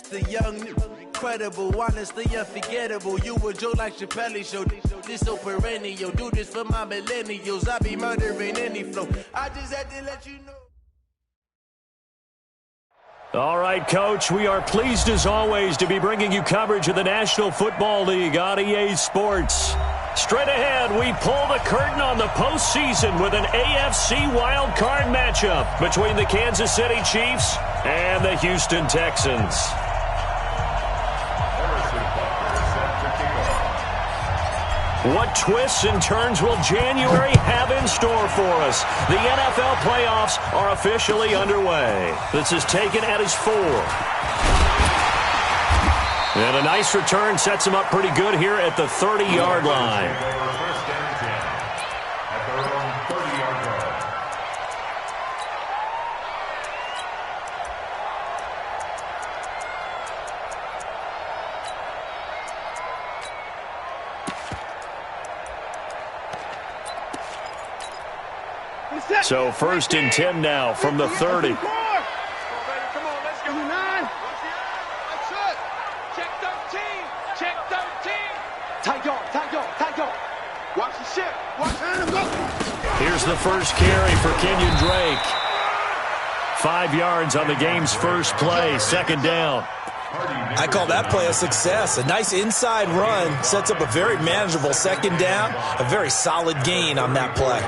the young, incredible, honestly unforgettable. You a joke like Chappelle Show. This so perennial. Do this for my millennials. I be murdering any flow. I just had to let you know. All right, Coach, we are pleased as always to be bringing you coverage of the National Football League on EA Sports. Straight ahead, we pull the curtain on the postseason with an AFC wildcard matchup between the Kansas City Chiefs and the Houston Texans. What twists and turns will January have in store for us? The NFL playoffs are officially underway. This is taken at his 4. And a nice return sets him up pretty good here at the 30-yard line. So 1st and 10 now from the 30. Come on, let's go. 9. Check 13. Check 13. Tight guard. Watch the ship. Here's the first carry for Kenyon Drake. 5 yards on the game's first play, 2nd down. I call that play a success. A nice inside run sets up a very manageable 2nd down. A very solid gain on that play.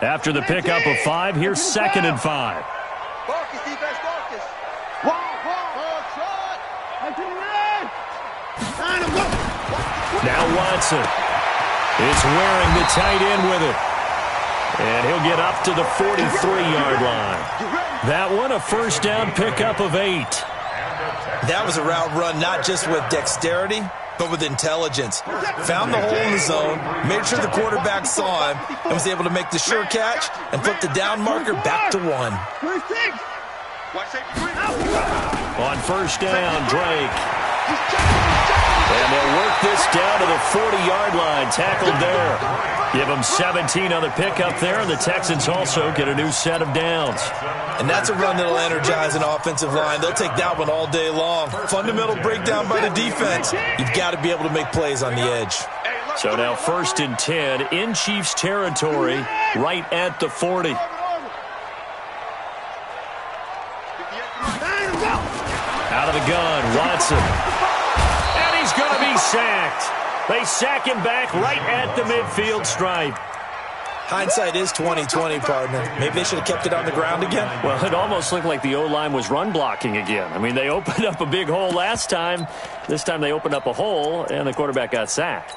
After the pickup of 5, here's 2nd and 5. Focus, defense, focus. Now Watson is wearing the tight end with it. And he'll get up to the 43-yard line. That one, a 1st down pickup of 8. That was a route run not just with dexterity, but with intelligence. Found the hole in the zone, made sure the quarterback saw him, and was able to make the sure catch and flip the down marker back to 1. On 1st down, Drake. And they'll work this down to the 40-yard line. Tackled there. Give them 17 on the pickup there, and the Texans also get a new set of downs. And that's a run that'll energize an offensive line. They'll take that one all day long. Fundamental breakdown by the defense. You've got to be able to make plays on the edge. So now 1st and 10 in Chiefs territory, right at the 40. Out of the gun, Watson. And he's going to be sacked. They sack him back right at the midfield stripe. Hindsight is 20/20, partner. Maybe they should have kept it on the ground again. Well, it almost looked like the O-line was run blocking again. I mean, they opened up a big hole last time. This time they opened up a hole, and the quarterback got sacked.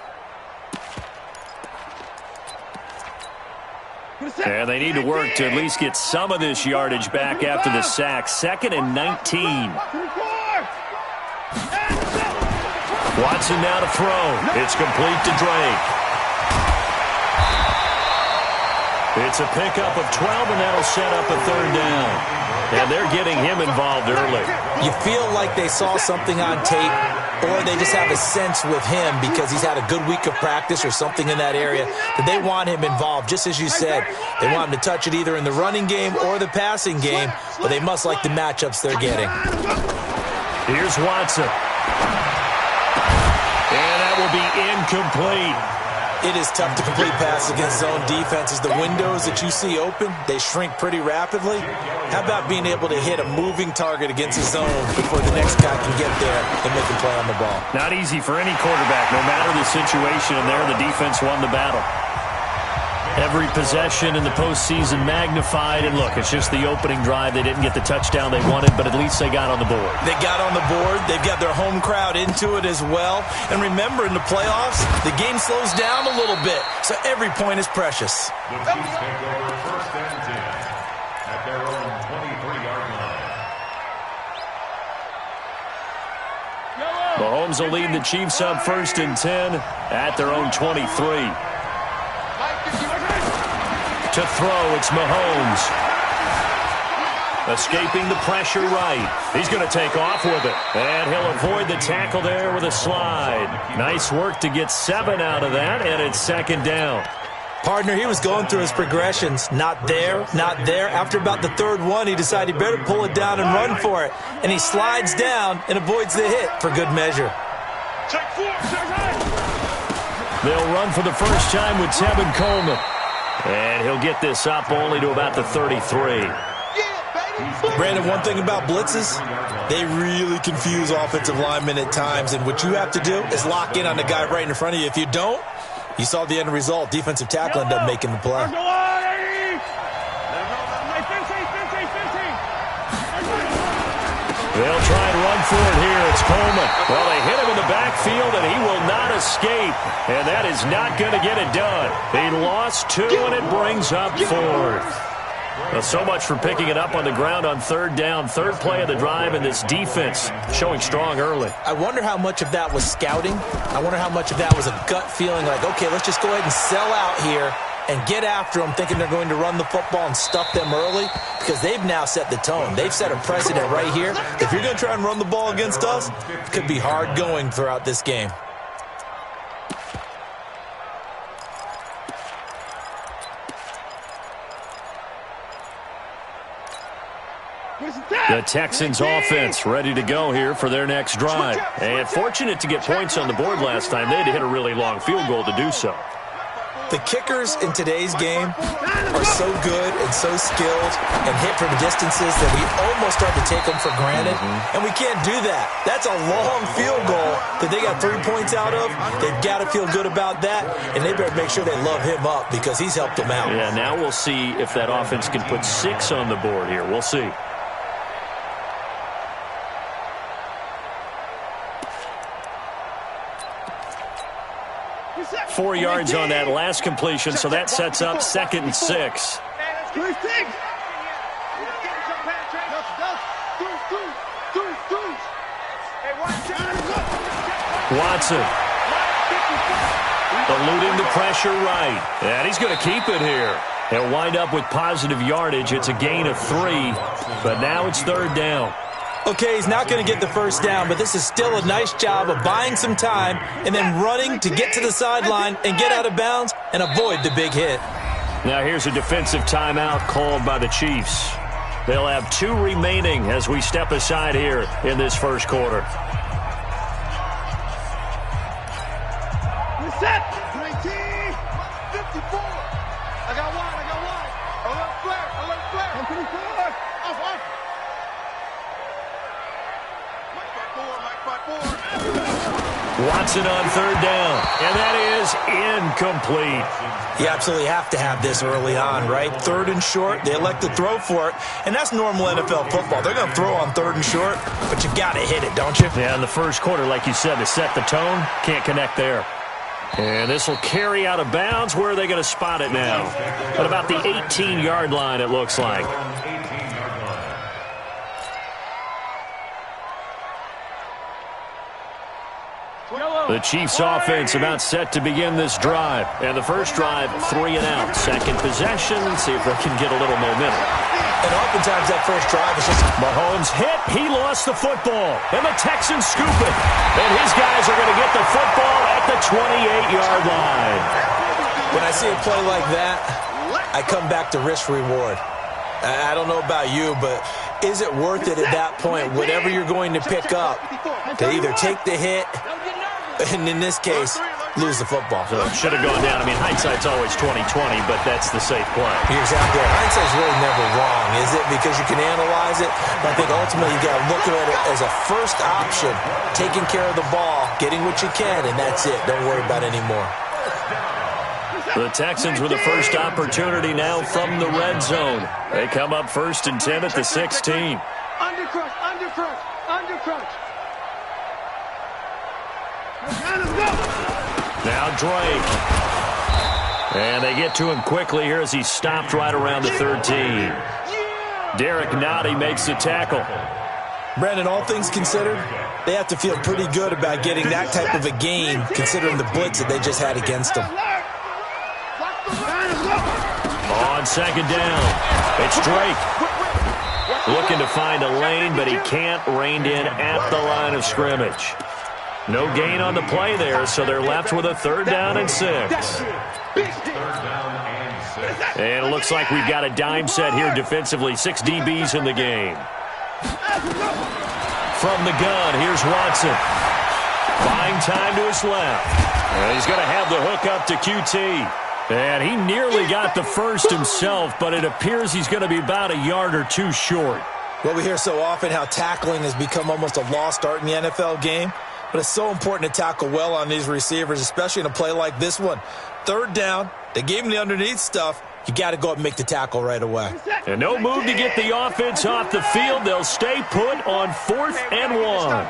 And they need to work to at least get some of this yardage back after the sack. 2nd and 19. Watson now to throw. It's complete to Drake. It's a pickup of 12, and that'll set up a 3rd down. And they're getting him involved early. You feel like they saw something on tape, or they just have a sense with him because he's had a good week of practice or something in that area that they want him involved. Just as you said, they want him to touch it either in the running game or the passing game, but they must like the matchups they're getting. Here's Watson. And that will be incomplete. It is tough to complete passes against zone defenses. The windows that you see open, they shrink pretty rapidly. How about being able to hit a moving target against a zone before the next guy can get there and make a play on the ball? Not easy for any quarterback, no matter the situation, and there the defense won the battle. Every possession in the postseason magnified, and look, it's just the opening drive. They didn't get the touchdown they wanted, but at least they got on the board. They got on the board. They've got their home crowd into it as well. And remember, in the playoffs, the game slows down a little bit, so every point is precious. The Chiefs take over 1st and 10 at their own 23-yard line. Mahomes will lead the Chiefs up 1st and 10 at their own 23. To throw, it's Mahomes. Escaping the pressure right. He's going to take off with it. And he'll avoid the tackle there with a slide. Nice work to get 7 out of that, and it's 2nd down. Partner, he was going through his progressions. Not there, not there. After about the third one, he decided he better pull it down and run for it. And he slides down and avoids the hit for good measure. They'll run for the first time with Tevin Coleman. And he'll get this up only to about the 33. Brandon, one thing about blitzes, they really confuse offensive linemen at times. And what you have to do is lock in on the guy right in front of you. If you don't, you saw the end result. Defensive tackle ended up making the play. They'll try and run for it here. It's Coleman. Well, they hit him in the backfield, and he will not escape. And that is not going to get it done. He lost 2, and it brings up 4th. Well, so much for picking it up on the ground on third down. Third play of the drive, and this defense showing strong early. I wonder how much of that was scouting. I wonder how much of that was a gut feeling like, okay, let's just go ahead and sell out here and get after them, thinking they're going to run the football and stuff them early, because they've now set the tone. They've set a precedent right here. If you're going to try and run the ball against us, it could be hard going throughout this game. The Texans offense ready to go here for their next drive. And fortunate to get points on the board last time. They had to hit a really long field goal to do so. The kickers in today's game are so good and so skilled and hit from distances that we almost start to take them for granted. And we can't do that. That's a long field goal that they got 3 points out of. They've got to feel good about that, and they better make sure they love him up because he's helped them out. Yeah, now we'll see if that offense can put 6 on the board here. We'll see. 4 yards on that last completion, so that sets up 2nd and 6. Watson eluding the pressure right, and he's going to keep it here. He'll wind up with positive yardage. It's a gain of 3, but now it's 3rd down. Okay, he's not going to get the first down, but this is still a nice job of buying some time and then running to get to the sideline and get out of bounds and avoid the big hit. Now here's a defensive timeout called by the Chiefs. They'll have 2 remaining as we step aside here in this first quarter. Set. 19, 54. I got one. Alert flare. 24. Off. Watson on 3rd down, and that is incomplete. You absolutely have to have this early on, right? 3rd and short, they elect to throw for it, and that's normal NFL football. They're going to throw on 3rd and short, but you got to hit it, don't you? Yeah, in the first quarter, like you said, to set the tone, can't connect there. And this will carry out of bounds. Where are they going to spot it now? At about the 18-yard line, it looks like. The Chiefs offense about set to begin this drive. And the first drive, 3 and out. Second possession, see if they can get a little momentum. And oftentimes that first drive is just... Mahomes hit, he lost the football. And the Texans scoop it. And his guys are going to get the football at the 28-yard line. When I see a play like that, I come back to risk-reward. I don't know about you, but is it worth it at that point, whatever you're going to pick up, to either take the hit, and in this case, lose the football? So it should have gone down. I mean, hindsight's always 20/20, but that's the safe play. You're exactly right. Hindsight's really never wrong, is it? Because you can analyze it, but I think ultimately you got to look at it as a first option, taking care of the ball, getting what you can, and that's it. Don't worry about it anymore. The Texans with the first opportunity now from the red zone. They come up 1st and 10 at the 16. Undercrunch. Now Drake. And they get to him quickly here as he's stopped right around the 13. Derek Nottie makes the tackle. Brandon, all things considered, they have to feel pretty good about getting that type of a gain considering the blitz that they just had against them. On 2nd down, it's Drake. Looking to find a lane, but he can't. Reined in at the line of scrimmage. No gain on the play there, so they're left with a 3rd down and 6. And it looks like we've got a dime set here defensively. 6 DBs in the game. From the gun, here's Watson. Buying time to his left. And he's going to have the hook up to QT. And he nearly got the first himself, but it appears he's going to be about a yard or 2 short. Well, we hear so often how tackling has become almost a lost art in the NFL game. But it's so important to tackle well on these receivers, especially in a play like this one. 3rd down, they gave him the underneath stuff. You got to go up and make the tackle right away. And no move to get the offense off the field. They'll stay put on 4th and 1.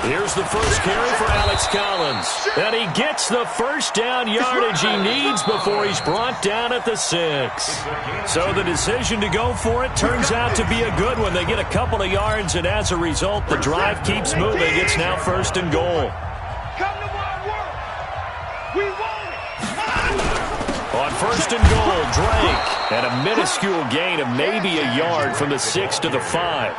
Here's the first carry for Alex Collins. And he gets the first down yardage he needs before he's brought down at the 6. So the decision to go for it turns out to be a good one. They get a couple of yards, and as a result, the drive keeps moving. It's now 1st and goal. On 1st and goal, Drake. And a minuscule gain of maybe a yard from the 6 to the 5.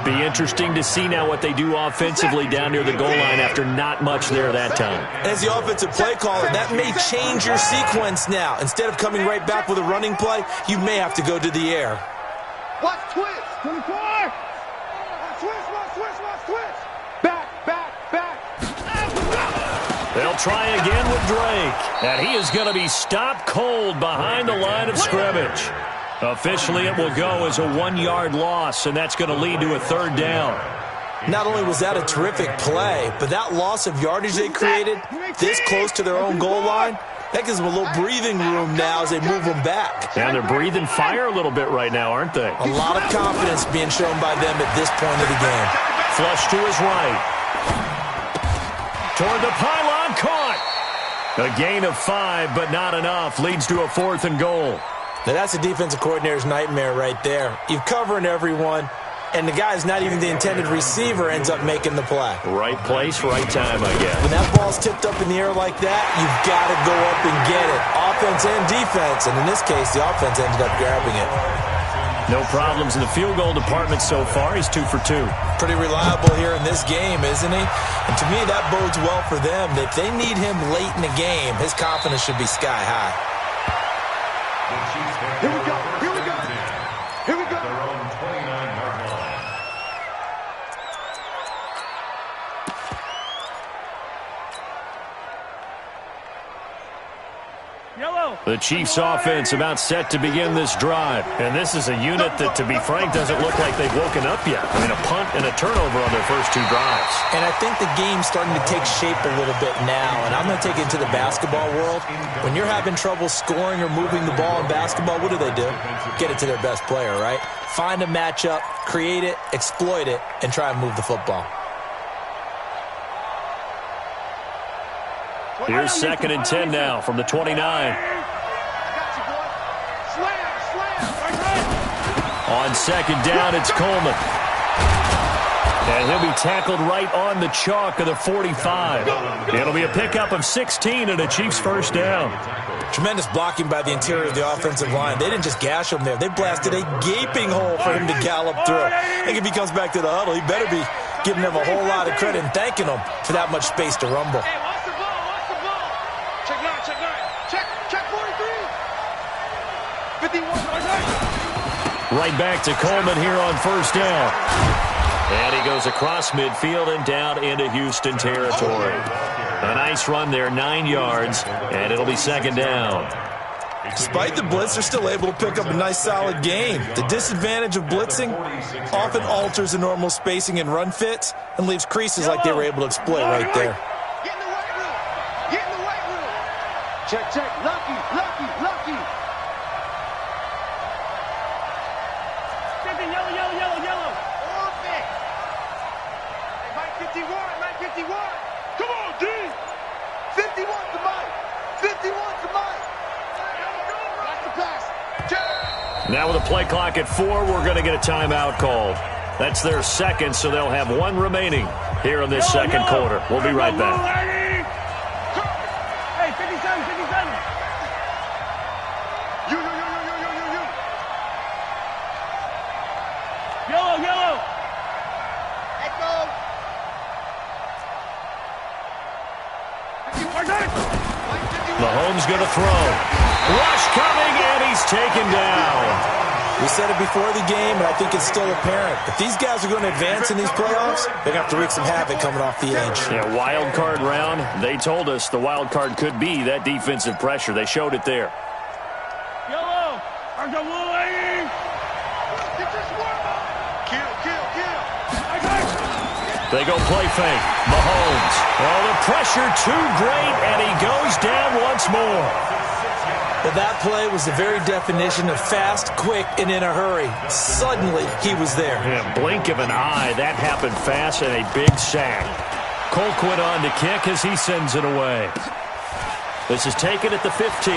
Be interesting to see now what they do offensively down near the goal line after not much there that time. As the offensive play caller, that may change your sequence now. Instead of coming right back with a running play, you may have to go to the air. Watch twist. 24. Watch twist. Back. They'll try again with Drake. And he is going to be stopped cold behind the line of scrimmage. Officially, it will go as a 1-yard loss, and that's going to lead to a 3rd down. Not only was that a terrific play, but that loss of yardage they created this close to their own goal line, that gives them a little breathing room now as they move them back. And they're breathing fire a little bit right now, aren't they? A lot of confidence being shown by them at this point of the game. Flush to his right. Toward the pylon, caught. A gain of 5, but not enough. Leads to a 4th and goal. Now, that's a defensive coordinator's nightmare right there. You're covering everyone, and the guy's not even the intended receiver ends up making the play. Right place, right time, I guess. When that ball's tipped up in the air like that, you've got to go up and get it. Offense and defense, and in this case, the offense ended up grabbing it. No problems in the field goal department so far. He's 2 for 2. Pretty reliable here in this game, isn't he? And to me, that bodes well for them. If they need him late in the game, his confidence should be sky high. Here we go. Their own 29-yard line. The Chiefs' offense about set to begin this drive. And this is a unit that, to be frank, doesn't look like they've woken up yet. I mean, a punt and a turnover on their first 2 drives. And I think the game's starting to take shape a little bit now. And I'm going to take it into the basketball world. When you're having trouble scoring or moving the ball in basketball, what do? Get it to their best player, right? Find a matchup, create it, exploit it, and try and move the football. Here's 2nd and 10 now from the 29. On 2nd down, it's Coleman. And he'll be tackled right on the chalk of the 45. It'll be a pickup of 16 and a Chiefs 1st down. Tremendous blocking by the interior of the offensive line. They didn't just gash him there. They blasted a gaping hole for him to gallop through. I think if he comes back to the huddle, he better be giving them a whole lot of credit and thanking them for that much space to rumble. Hey, watch the ball. Check 43. 51. Right back to Coleman here on 1st down. And he goes across midfield and down into Houston territory. A nice run there, 9 yards, and it'll be 2nd down. Despite the blitz, they're still able to pick up a nice, solid gain. The disadvantage of blitzing often alters the normal spacing and run fits and leaves creases like they were able to exploit right there. Get in the white room. Check. Lucky. Yellow. Perfect. Hey, Mike 51. Come on, D. 51 to Mike. That's the pass. Now with a play clock at 4, we're going to get a timeout called. That's their 2nd, so they'll have 1 remaining here in this 2nd quarter. We'll be right back. Hey, 57. You. Mahomes going to throw. Rush coming, and he's taken down. We said it before the game, and I think it's still apparent. If these guys are going to advance in these playoffs, they're going to have to wreak some havoc coming off the edge. Yeah, wild card round. They told us the wild card could be that defensive pressure. They showed it there. Yellow. They go play fake. Mahomes. Oh, the pressure too great, and he goes down once more. But that play was the very definition of fast, quick, and in a hurry. Suddenly, he was there. Yeah, blink of an eye. That happened fast and a big sack. Colquitt on to kick as he sends it away. This is taken at the 15.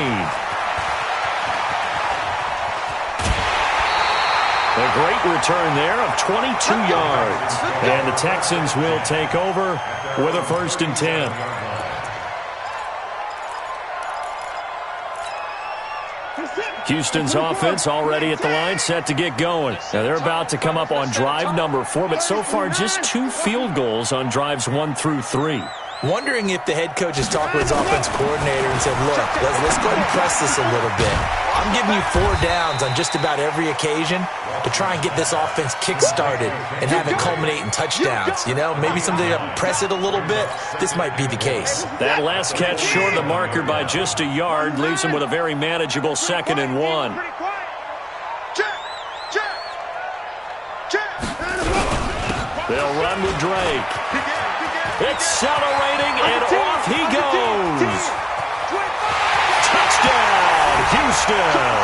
A great return there of 22 yards. And the Texans will take over with a 1st and 10. Houston's offense already at the line, set to get going. Now they're about to come up on drive number 4, but so far just 2 field goals on drives 1 through 3. Wondering if the head coach has talked with his offense coordinator and said, look, let's go ahead and press this a little bit. I'm giving you 4 downs on just about every occasion to try and get this offense kick-started and have it culminate in touchdowns. You know, maybe something to press it a little bit. This might be the case. That last catch short of the marker by just a yard leaves him with a very manageable 2nd and 1. They'll run with Drake. Accelerating, and off he goes. Touchdown, Houston.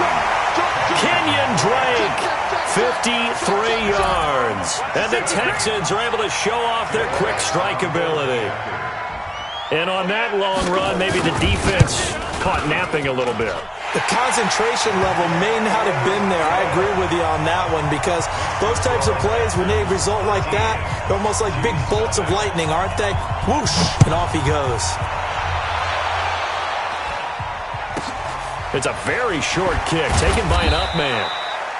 Kenyon Drake, 53 yards. And the Texans are able to show off their quick strike ability. And on that long run, maybe the defense caught napping a little bit. The concentration level may not have been there. I agree with you on that one, because those types of plays, when they result like that, they're almost like big bolts of lightning, aren't they? Whoosh, and off he goes. It's a very short kick taken by an up man.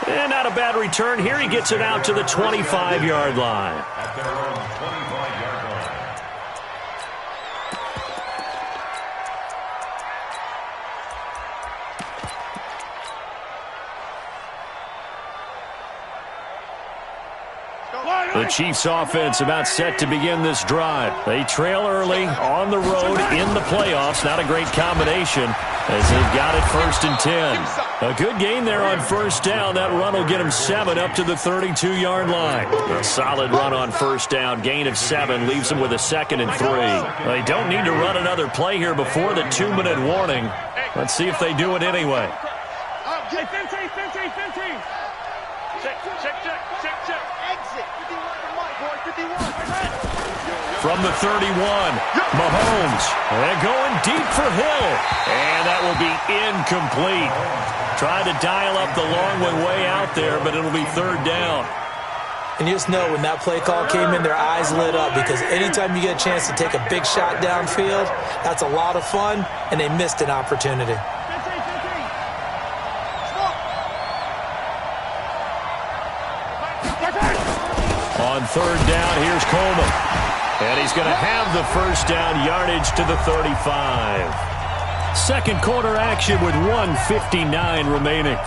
And not a bad return. Here he gets it out to the 25-yard line. At their own 25-yard line. The Chiefs offense about set to begin this drive. They trail early on the road in the playoffs. Not a great combination as they've got it 1st and 10. A good gain there on 1st down. That run will get them 7 up to the 32-yard line. A solid run on 1st down. Gain of 7 leaves them with a 2nd and 3. They don't need to run another play here before the 2-minute warning. Let's see if they do it anyway. Check. Exit. 51. From the 31, Mahomes. And going deep for Hill. And that will be incomplete. Trying to dial up the long one way out there, but it'll be 3rd down. And you just know when that play call came in, their eyes lit up, because anytime you get a chance to take a big shot downfield, that's a lot of fun, and they missed an opportunity. On 3rd down, here's Coleman. And he's going to have the 1st down yardage to the 35. 2nd quarter action with 1:59 remaining.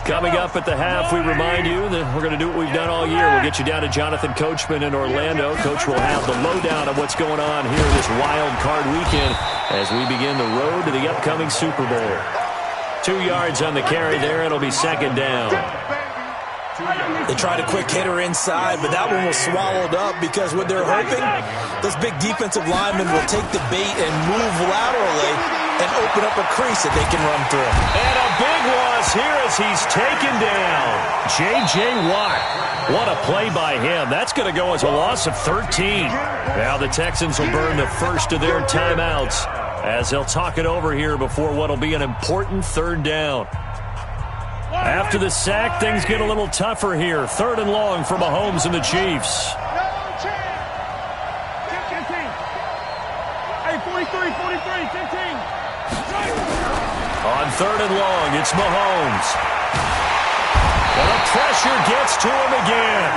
Coming up at the half, we remind you that we're going to do what we've done all year. We'll get you down to Jonathan Coachman in Orlando. Coach will have the lowdown of what's going on here this wild card weekend as we begin the road to the upcoming Super Bowl. 2 yards on the carry there. It'll be 2nd down. They tried a quick hitter inside, but that one was swallowed up because what they're hoping, those big defensive linemen will take the bait and move laterally and open up a crease that they can run through. And a big loss here as he's taken down. J.J. Watt. What a play by him. That's going to go as a loss of 13. Now the Texans will burn the first of their timeouts as they'll talk it over here before what will be an important 3rd down. After the sack, things get a little tougher here. 3rd and long for Mahomes and the Chiefs. On 3rd and long, it's Mahomes. And the pressure gets to him again.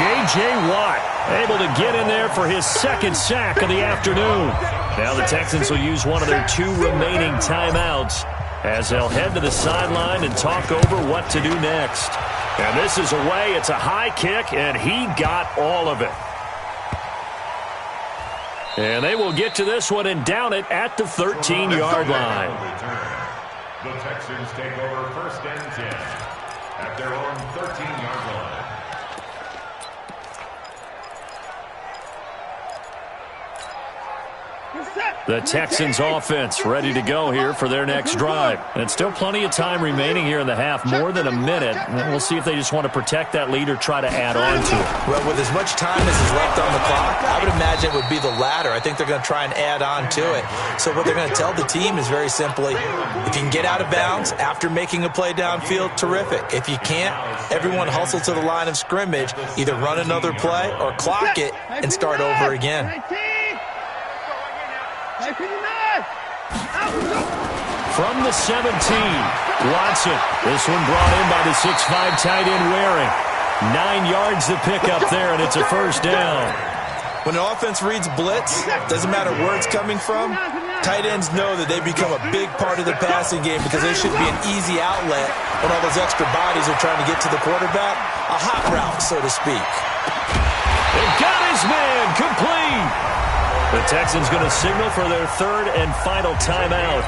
J.J. Watt able to get in there for his second sack of the afternoon. Now the Texans will use one of their 2 remaining timeouts as they'll head to the sideline and talk over what to do next. And this is away. It's a high kick, and he got all of it. And they will get to this one and down it at the 13-yard line. The Texans take over 1st and 10 at their own 13-yard line. The Texans offense ready to go here for their next drive. And still plenty of time remaining here in the half, more than a minute. And we'll see if they just want to protect that lead or try to add on to it. Well, with as much time as is left on the clock, I would imagine it would be the latter. I think they're going to try and add on to it. So what they're going to tell the team is very simply, if you can get out of bounds after making a play downfield, terrific. If you can't, everyone hustle to the line of scrimmage, either run another play or clock it and start over again. From the 17, Watson. This one brought in by the 6'5" tight end Waring. 9 yards to pick up there, and it's a first down. When the offense reads blitz, doesn't matter where it's coming from, tight ends know that they become a big part of the passing game because they should be an easy outlet when all those extra bodies are trying to get to the quarterback. A hot route, so to speak. They got his man complete. The Texans going to signal for their 3rd and final timeout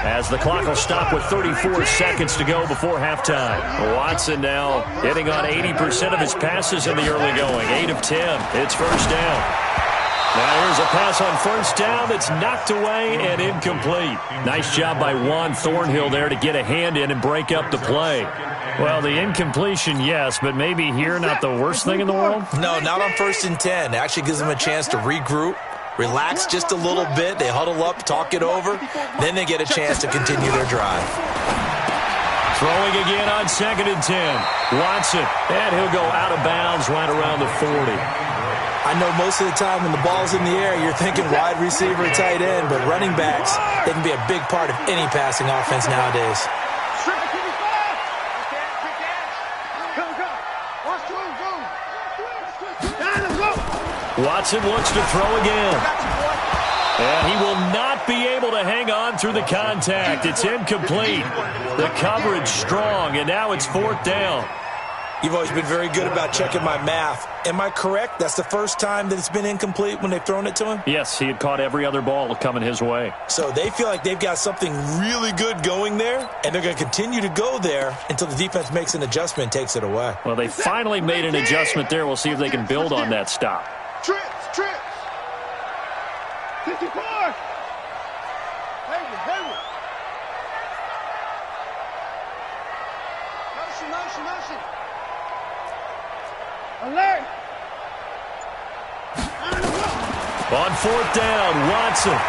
as the clock will stop with 34 seconds to go before halftime. Watson now hitting on 80% of his passes in the early going. 8 of 10. It's first down. Now here's a pass on first down that's knocked away and incomplete. Nice job by Juan Thornhill there to get a hand in and break up the play. Well, the incompletion, yes, but maybe here not the worst thing in the world? No, not on 1st and 10. It actually gives them a chance to regroup, relax just a little bit. They huddle up, talk it over. Then they get a chance to continue their drive. Throwing again on 2nd and 10. Watson, and he'll go out of bounds right around the 40. I know most of the time when the ball's in the air, you're thinking wide receiver, tight end, but running backs, they can be a big part of any passing offense nowadays. Watson looks to throw again. And he will not be able to hang on through the contact. It's incomplete. The coverage strong, and now it's 4th down. You've always been very good about checking my math. Am I correct? That's the first time that it's been incomplete when they've thrown it to him? Yes, he had caught every other ball coming his way. So they feel like they've got something really good going there, and they're going to continue to go there until the defense makes an adjustment and takes it away. Well, they finally made an adjustment there. We'll see if they can build on that stop. Trips. 54. Motion. Alert. On 4th down, Watson.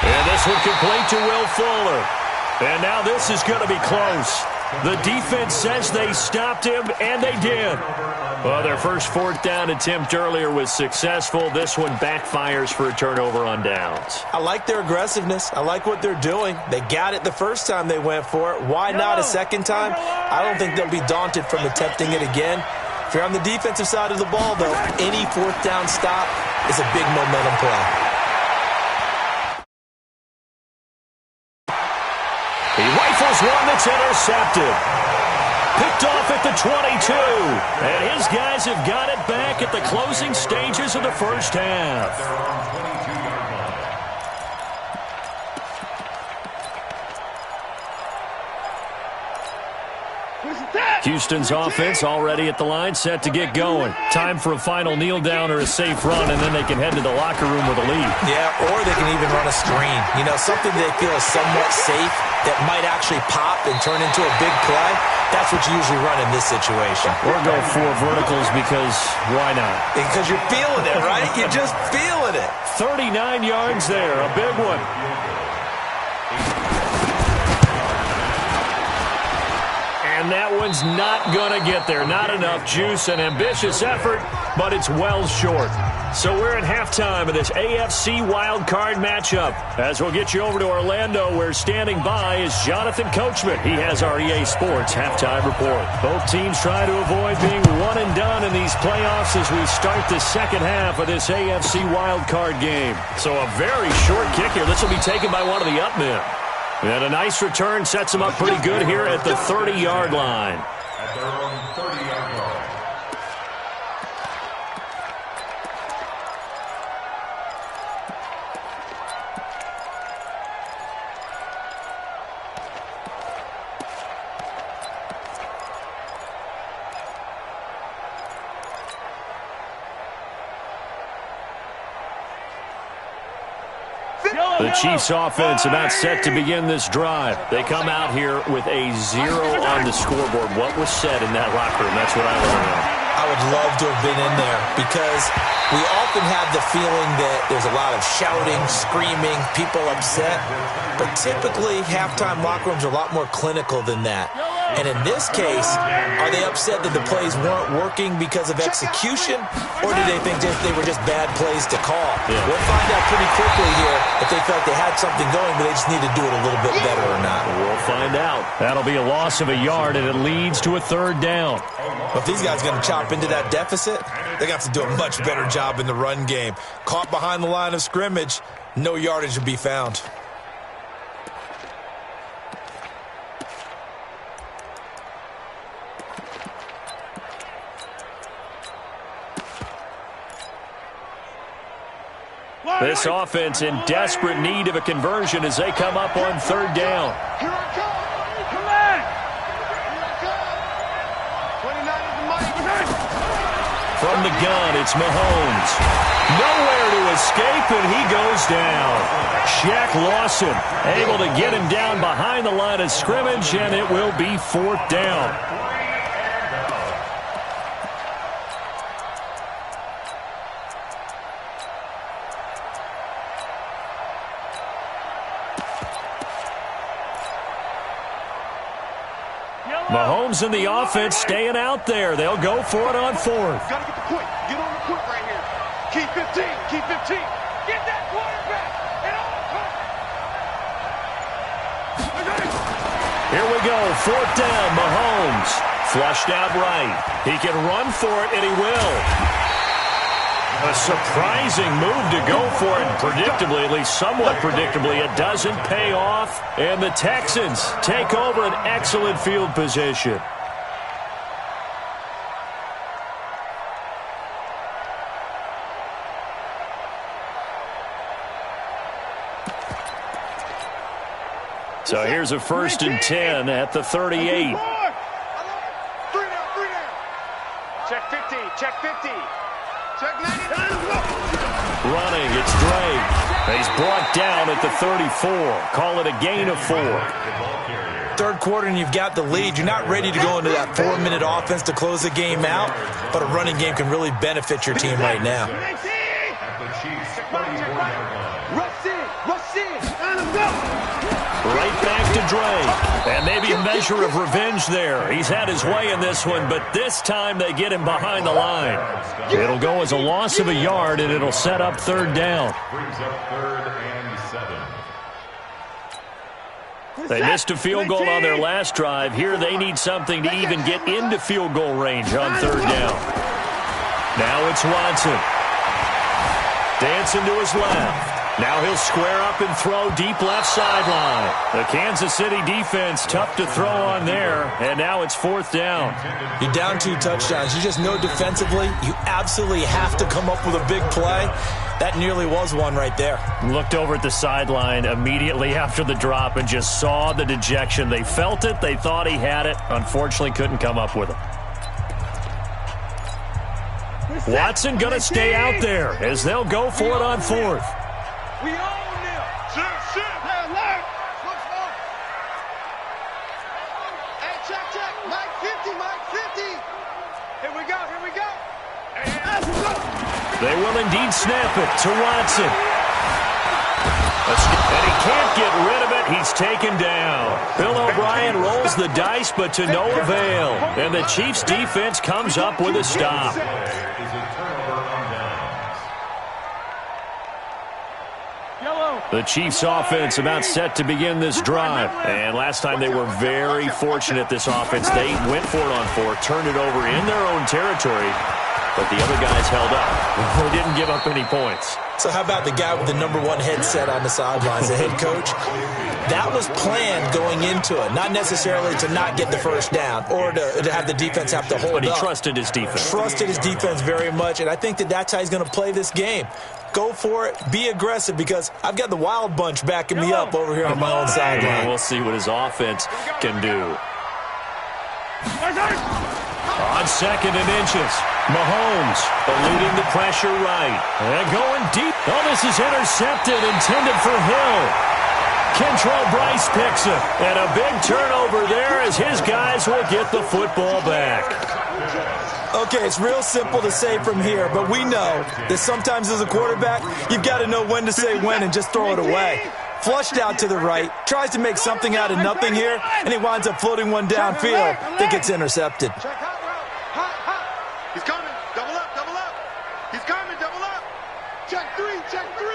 And this one complete to Will Fuller. And now this is going to be close. The defense says they stopped him, and they did. Well, their first 4th down attempt earlier was successful. This one backfires for a turnover on downs. I like their aggressiveness. I like what they're doing. They got it the first time they went for it. Why not a second time? I don't think they'll be daunted from attempting it again. If you're on the defensive side of the ball, though, any 4th down stop is a big momentum play. He rifles one that's intercepted. Picked off at the 22. And his guys have got it back at the closing stages of the first half. Houston's offense already at the line, set to get going. Time for a final kneel down or a safe run, and then they can head to the locker room with a lead. Yeah, or they can even run a screen. You know, something they feel is somewhat safe that might actually pop and turn into a big play. That's what you usually run in this situation. Or go 4 verticals because why not? Because you're feeling it, right? You're just feeling it. 39 yards there, a big one. And that one's not going to get there. Not enough juice. An ambitious effort, but it's well short. So we're at halftime of this AFC wildcard matchup. As we'll get you over to Orlando, where standing by is Jonathan Coachman. He has our EA Sports halftime report. Both teams try to avoid being one and done in these playoffs as we start the second half of this AFC wildcard game. So a very short kick here. This will be taken by one of the up men. And a nice return sets him up pretty good here at the 30-yard line. At their own 30-yard line. The Chiefs offense about set to begin this drive. They come out here with a 0 on the scoreboard. What was said in that locker room? That's what I want to know. I would love to have been in there because we often have the feeling that there's a lot of shouting, screaming, people upset. But typically, halftime locker rooms are a lot more clinical than that. And in this case, are they upset that the plays weren't working because of execution, or do they think they were just bad plays to call? Yeah. We'll find out pretty quickly here if they felt they had something going, but they just need to do it a little bit better or not. We'll find out. That'll be a loss of a yard, and it leads to a third down. If these guys are going to chop into that deficit, they got to do a much better job in the run game. Caught behind the line of scrimmage, no yardage to be found. This offense in desperate need of a conversion as they come up on third down. Here I come. Come on. Here I come. 29 is the money. From the gun, it's Mahomes. Nowhere to escape, and he goes down. Shaq Lawson able to get him down behind the line of scrimmage, and it will be fourth down. Mahomes and the offense staying out there. They'll go for it on fourth. Gotta get the quick. Get on the quick right here. Keep 15. Keep 15. Get that quarterback. And on. Here we go. Fourth down. Mahomes flushed out right. He can run for it, and he will. A surprising move to go for it. Predictably, at least somewhat predictably, it doesn't pay off. And the Texans take over an excellent field position. So here's a 1st and 10 at the 38. 3 down. Check 50. Check 50. Check 90. Running, it's Drake. He's brought down at the 34. Call it a gain of 4. Third quarter and you've got the lead. You're not ready to go into that 4-minute offense to close the game out, but a running game can really benefit your team right now. At the Chiefs' 34-yard line. Rush in. Rush in. Right back to Drake. And maybe a measure of revenge there. He's had his way in this one, but this time they get him behind the line. It'll go as a loss of a yard, and it'll set up third down. Brings up 3rd and 7. They missed a field goal on their last drive. Here they need something to even get into field goal range on third down. Now it's Watson. Dancing to his left. Now he'll square up and throw deep left sideline. The Kansas City defense tough to throw on there, and now it's fourth down. You're down 2 touchdowns. You just know defensively you absolutely have to come up with a big play. That nearly was one right there. Looked over at the sideline immediately after the drop and just saw the dejection. They felt it. They thought he had it. Unfortunately, couldn't come up with it. Watson going to stay out there as they'll go for it on fourth. We own them. Shit. Hey, alert. Hey, check. Mike 50. Here we go. They will indeed snap it to Watson. And he can't get rid of it. He's taken down. Bill O'Brien rolls the dice, but to no avail. And the Chiefs' defense comes up with a stop. The Chiefs' offense about set to begin this drive. And last time they were very fortunate, this offense. They went for it on 4, turned it over in their own territory, but the other guys held up. They didn't give up any points. So how about the guy with the #1 headset on the sidelines, the head coach? That was planned going into it, not necessarily to not get the first down or to have the defense have to hold up. But he trusted his defense. Trusted his defense very much, and I think that's how he's going to play this game. Go for it. Be aggressive, because I've got the wild bunch backing me up over here on my own sideline. We'll see what his offense can do. On 2nd and inches, Mahomes eluding the pressure right. And going deep. Oh, this is intercepted, intended for Hill. Kentrell Bryce picks it. And a big turnover there as his guys will get the football back. Okay, it's real simple to say from here, but we know that sometimes as a quarterback, you've got to know when to say when and just throw it away. Flushed out to the right, tries to make something out of nothing here, and he winds up floating one downfield that gets intercepted. He's coming. Double up, double up. He's coming, double up. Check 3, check 3.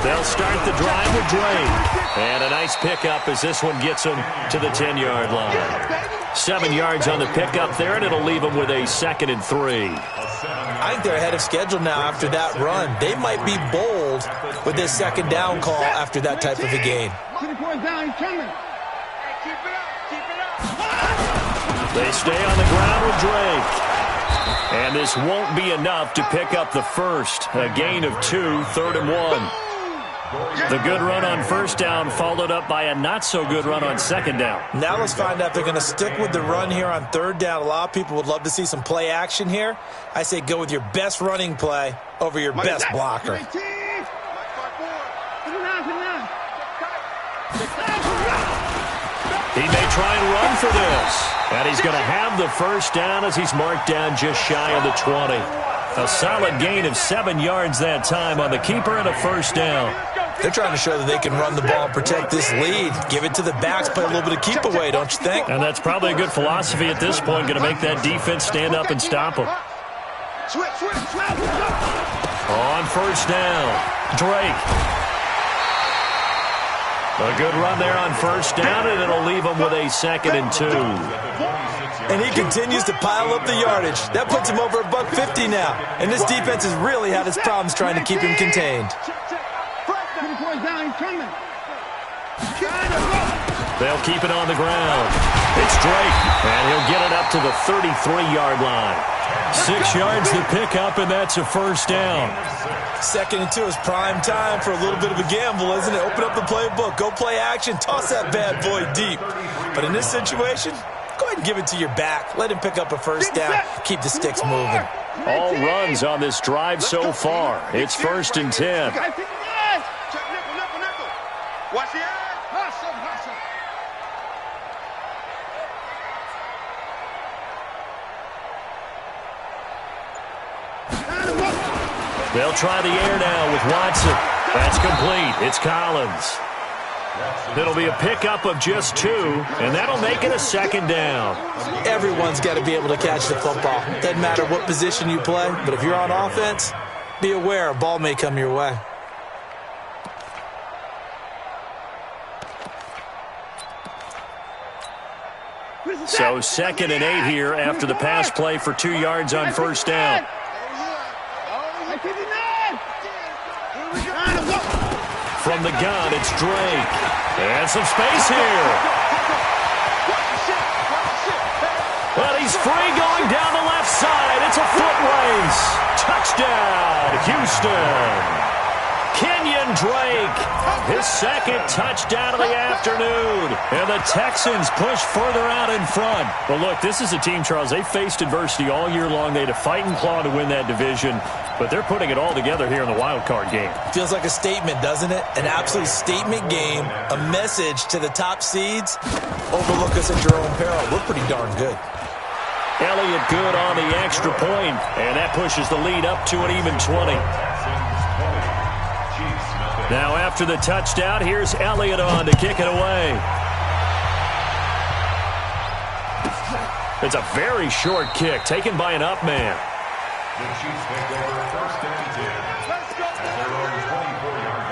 They'll start the drive with Drake. And a nice pickup as this one gets him to the 10-yard line. 7 yards on the pickup there, and it'll leave them with a 2nd and 3. I think they're ahead of schedule now after that run. They might be bold with this 2nd down call after that type of a game. They stay on the ground with Drake. And this won't be enough to pick up the first. A gain of 2, 3rd and 1. The good run on 1st down followed up by a not-so-good run on 2nd down. Now let's find out if they're going to stick with the run here on 3rd down. A lot of people would love to see some play action here. I say go with your best running play over your best blocker. He may try and run for this. And he's going to have the 1st down as he's marked down just shy of the 20. A solid gain of 7 yards that time on the keeper and a 1st down. They're trying to show that they can run the ball and protect this lead. Give it to the backs, play a little bit of keep away, don't you think? And that's probably a good philosophy at this point, going to make that defense stand up and stop them. On 1st down, Drake. A good run there on 1st down, and it'll leave them with a 2nd and 2. And he continues to pile up the yardage. That puts him over $150 now. And this defense has really had its problems trying to keep him contained. They'll keep it on the ground. It's Drake, and he'll get it up to the 33-yard line. 6 yards to pick up, and that's a 1st down. 2nd and 2 is prime time for a little bit of a gamble, isn't it? Open up the playbook, go play action, toss that bad boy deep. But in this situation, go ahead and give it to your back. Let him pick up a 1st down. Keep the sticks moving. All runs on this drive so far. It's 1st and 10. Watch the eye. They'll try the air now with Watson. That's complete. It's Collins. It'll be a pickup of just 2, and that'll make it a 2nd down. Everyone's got to be able to catch the football. Doesn't matter what position you play, but if you're on offense, be aware a ball may come your way. So 2nd and 8 here after the pass play for 2 yards on 1st down. From the gun, it's Drake. And some space here. But he's free going down the left side. It's a foot race. Touchdown, Houston. Kenyon Drake, his 2nd touchdown of the afternoon. And the Texans push further out in front. But look, this is a team, Charles, they faced adversity all year long. They had to fight and claw to win that division. But they're putting it all together here in the wild card game. Feels like a statement, doesn't it? An absolute statement game, a message to the top seeds. Overlook us at your own peril. We're pretty darn good. Elliott good on the extra point, and that pushes the lead up to an even 20. Now after the touchdown, here's Elliott on to kick it away. It's a very short kick taken by an up man. The Chiefs take over first and 10 at their own 24-yard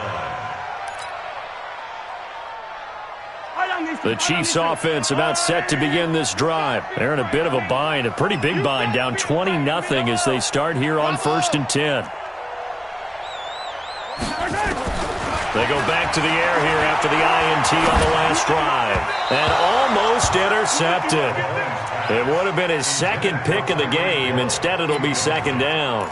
line. The Chiefs offense about set to begin this drive. They're in a bit of a bind, a pretty big bind, down 20-0 as they start here on first and 10. They go back to the air here after the INT on the last drive. And almost intercepted. It would have been his second pick of the game. Instead, it'll be second down.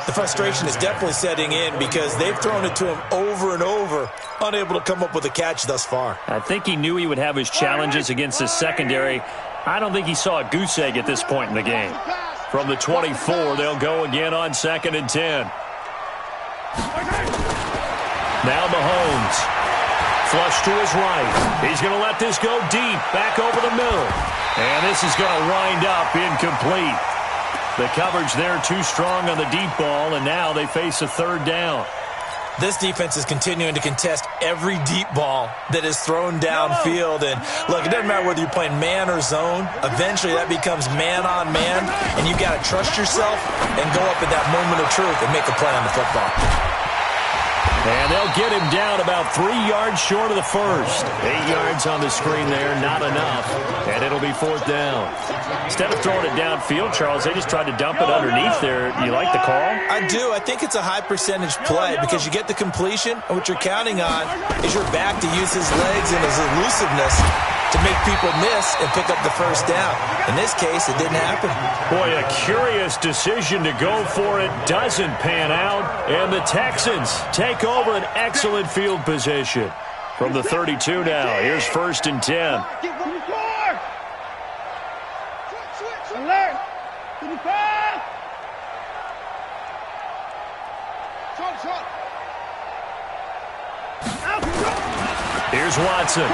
The frustration is definitely setting in because they've thrown it to him over and over, unable to come up with a catch thus far. I think he knew he would have his challenges against his secondary. I don't think he saw a goose egg at this point in the game. From the 24, they'll go again on second and 10. Now Mahomes. Flush to his right. He's going to let this go deep, back over the middle. And this is going to wind up incomplete. The coverage there too strong on the deep ball, and now they face a third down. This defense is continuing to contest every deep ball that is thrown downfield. And, look, it doesn't matter whether you're playing man or zone. Eventually that becomes man on man, and you've got to trust yourself and go up at that moment of truth and make a play on the football. And they'll get him down about 3 yards short of the first. 8 yards on the screen there, not enough. And it'll be fourth down. Instead of throwing it downfield, Charles, they just tried to dump it underneath there. You like the call? I do. I think it's a high percentage play because you get the completion, and what you're counting on is your back to use his legs and his elusiveness to make people miss and pick up the first down. In this case, it didn't happen. Boy, a curious decision to go for it doesn't pan out, and the Texans take over an excellent field position. From the 32 now, here's first and 10. Here's Watson.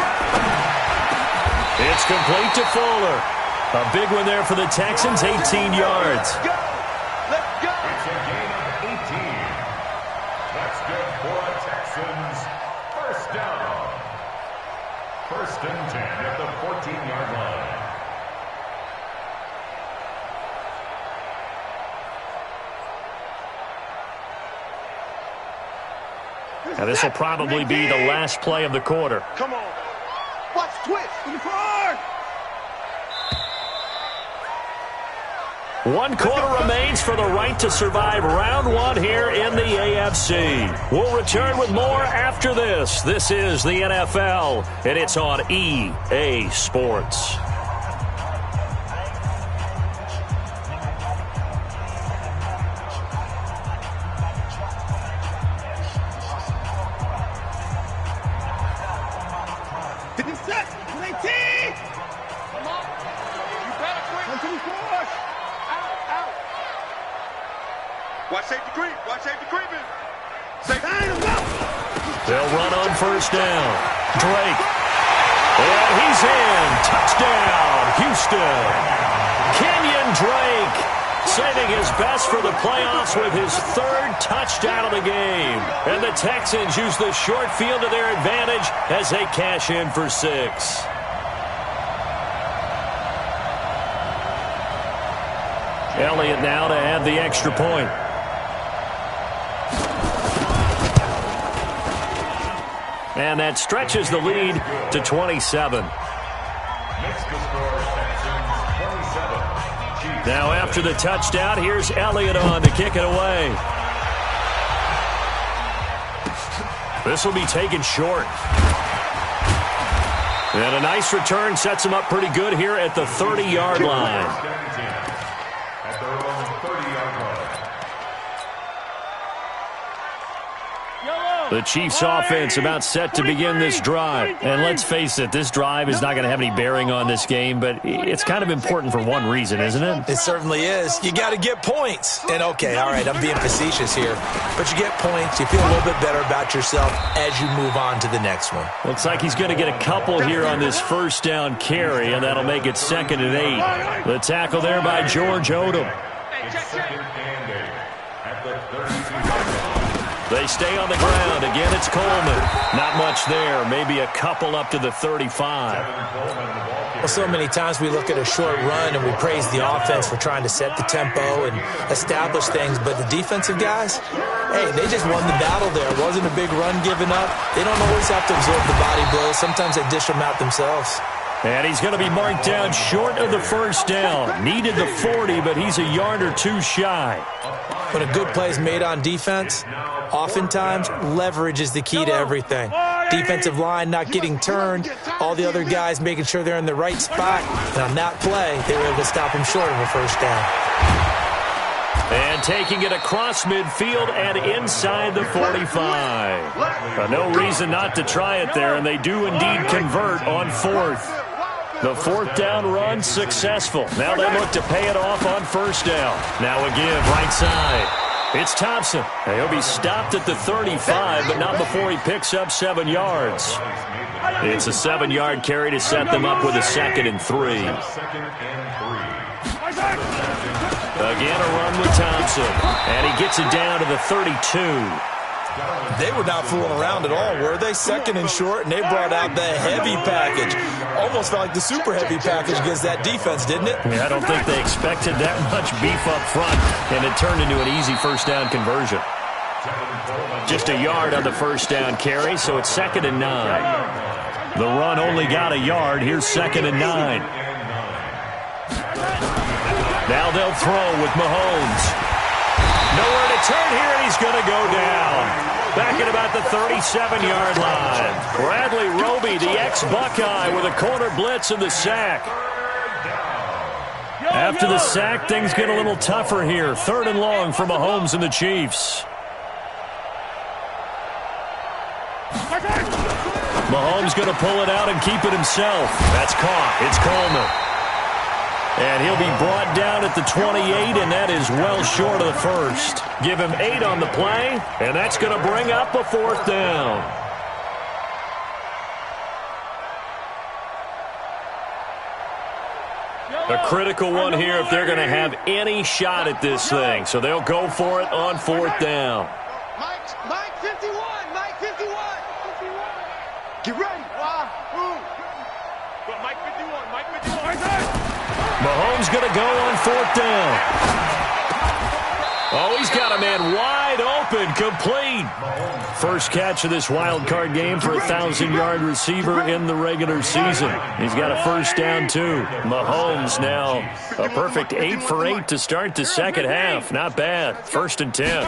It's complete to Fuller. A big one there for the Texans, 18 yards. It's a gain of 18. That's good for the Texans. First down. First and 10 at the 14-yard line. Now this will probably be the last play of the quarter. Come on. Watch twitch. One quarter remains for the right to survive round one here in the AFC. We'll return with more after this. This is the NFL, and it's on EA Sports. Watch safety creep. Watch safety creeping. They'll run on first down. Drake. And he's in. Touchdown, Houston. Kenyon Drake saving his best for the playoffs with his third touchdown of the game. And the Texans use the short field to their advantage as they cash in for 6. Elliott now to add the extra point. And that stretches the lead to 27. Now after the touchdown, here's Elliott on to kick it away. This will be taken short. And a nice return sets him up pretty good here at the 30-yard line. The Chiefs offense about set to begin this drive. And let's face it, this drive is not going to have any bearing on this game, but it's kind of important for one reason, isn't it? It certainly is. You got to get points. And okay, all right, I'm being facetious here. But you get points, you feel a little bit better about yourself as you move on to the next one. Looks like he's going to get a couple here on this first down carry, and that'll make it 2nd and 8. The tackle there by George Odom. It's 2nd and 8 at the 32-yard line. They stay on the ground. Again, it's Coleman. Not much there. Maybe a couple up to the 35. Well, so many times we look at a short run and we praise the offense for trying to set the tempo and establish things, but the defensive guys, hey, they just won the battle there. It wasn't a big run given up. They don't always have to absorb the body blows. Sometimes they dish them out themselves. And he's going to be marked down short of the first down. Needed the 40, but he's a yard or two shy. When a good play is made on defense, oftentimes leverage is the key to everything. Defensive line not getting turned, all the other guys making sure they're in the right spot. And on that play, they were able to stop him short of a first down. And taking it across midfield and inside the 45. No reason not to try it there, and they do indeed convert on fourth. The fourth down run successful. Now they look to pay it off on first down. Now a give right side. It's Thompson. He'll be stopped at the 35, but not before he picks up 7 yards. It's a 7-yard carry to set them up with a 2nd and 3. Again, a run with Thompson. And he gets it down to the 32. They were not fooling around at all, were they? 2nd and short, and they brought out the heavy package. Almost felt like the super heavy package against that defense, didn't it? Yeah, I don't think they expected that much beef up front, and it turned into an easy first down conversion. Just a yard on the first down carry, so it's 2nd and 9. The run only got a yard. Here's 2nd and 9. Now they'll throw with Mahomes. Nowhere to turn here, and he's going to go down. Back at about the 37-yard line. Bradley Roby, the ex-Buckeye, with a corner blitz and the sack. After the sack, things get a little tougher here. 3rd and long for Mahomes and the Chiefs. Mahomes going to pull it out and keep it himself. That's caught. It's Coleman. And he'll be brought down at the 28, and that is well short of the first. Give him 8 on the play, and that's going to bring up a 4th down. A critical one here if they're going to have any shot at this thing. So they'll go for it on 4th down. Mike 51, Mike 51. Get ready. Mike 51, Mike 51. Mahomes going to go on 4th down. Oh, he's got a man wide open, complete. First catch of this wild card game for a 1,000-yard receiver in the regular season. He's got a first down, too. Mahomes now a perfect 8 for 8 to start the second half. Not bad. 1st and 10.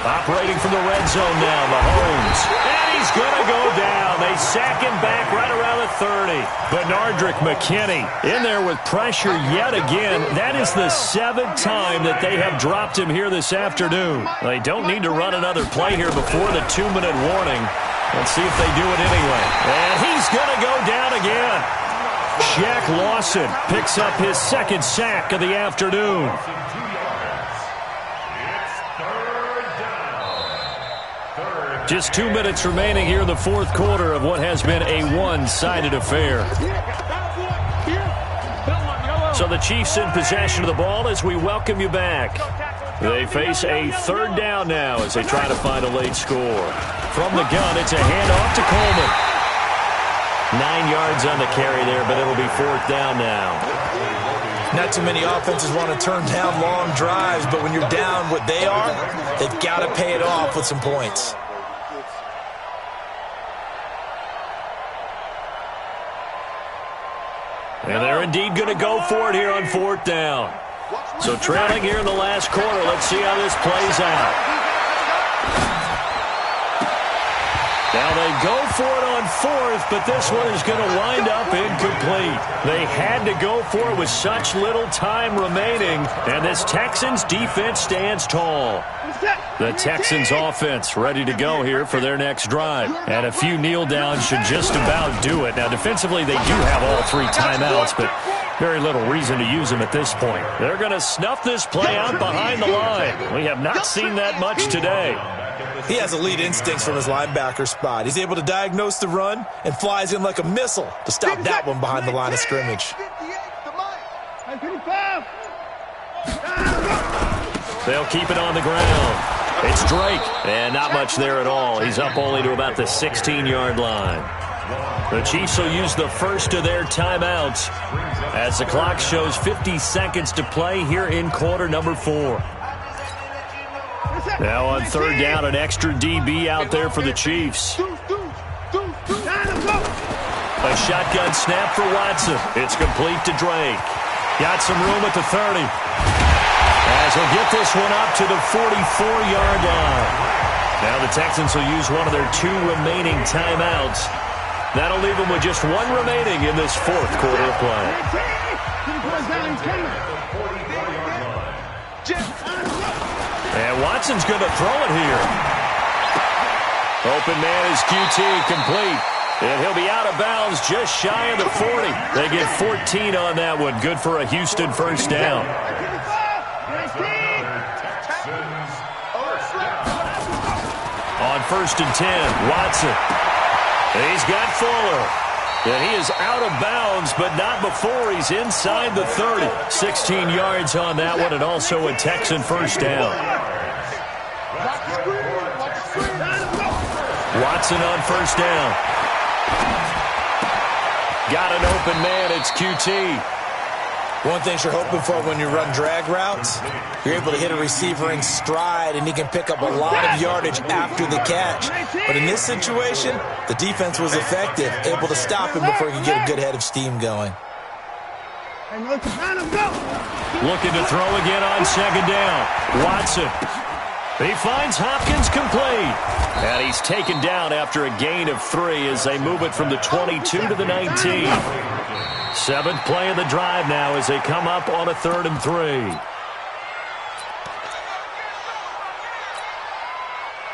Operating from the red zone now, Mahomes. And he's going to go down. They sack him back right around the 30. Benardrick McKinney in there with pressure yet again. That is the 7th time that they have dropped him here this afternoon. They don't need to run another play here before the 2-minute warning. Let's see if they do it anyway. And he's going to go down again. Shaq Lawson picks up his 2nd sack of the afternoon. Just 2 minutes remaining here in the 4th quarter of what has been a one-sided affair. So the Chiefs in possession of the ball as we welcome you back. They face a 3rd down now as they try to find a late score. From the gun, it's a handoff to Coleman. 9 yards on the carry there, but it'll be 4th down now. Not too many offenses want to turn down long drives, but when you're down what they are, they've got to pay it off with some points. And they're indeed going to go for it here on 4th down. So trailing here in the last quarter. Let's see how this plays out. Now they go for it on 4th, but this one is going to wind up incomplete. They had to go for it with such little time remaining, and this Texans defense stands tall. The Texans offense ready to go here for their next drive. And a few kneel downs should just about do it. Now defensively they do have all 3 timeouts, but very little reason to use them at this point. They're going to snuff this play out behind the line. We have not seen that much today. He has elite instincts from his linebacker spot. He's able to diagnose the run and flies in like a missile to stop that one behind the line of scrimmage. They'll keep it on the ground. It's Drake, and not much there at all. He's up only to about the 16-yard line. The Chiefs will use the first of their timeouts as the clock shows 50 seconds to play here in quarter number 4. Now on third down, an extra DB out there for the Chiefs. A shotgun snap for Watson. It's complete to Drake. Got some room at the 30. As he'll get this one up to the 44-yard line. Now the Texans will use one of their 2 remaining timeouts. That'll leave them with just 1 remaining in this fourth quarter of play. And Watson's going to throw it here. Open man is QT, complete. And he'll be out of bounds just shy of the 40. They get 14 on that one. Good for a Houston first down. On first and 10, Watson. He's got Fuller. And he is out of bounds, but not before he's inside the 30. 16 yards on that one, and also a Texan first down. Watson on first down. Got an open man. It's QT. One thing you're hoping for when you run drag routes, you're able to hit a receiver in stride, and he can pick up a lot of yardage after the catch. But in this situation, the defense was effective, able to stop him before he could get a good head of steam going. Looking to throw again on second down. Watson. He finds Hopkins complete. And he's taken down after a gain of 3 as they move it from the 22 to the 19. 7th play of the drive now as they come up on a 3rd and 3.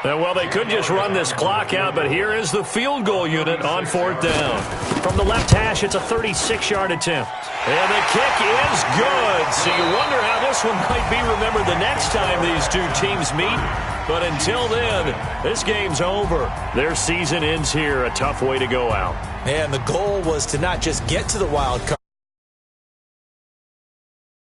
Well, they could just run this clock out, but here is the field goal unit on 4th down. From the left hash, it's a 36-yard attempt. And the kick is good. So you wonder how this one might be remembered the next time these 2 teams meet. But until then, this game's over. Their season ends here. A tough way to go out. And the goal was to not just get to the wild card.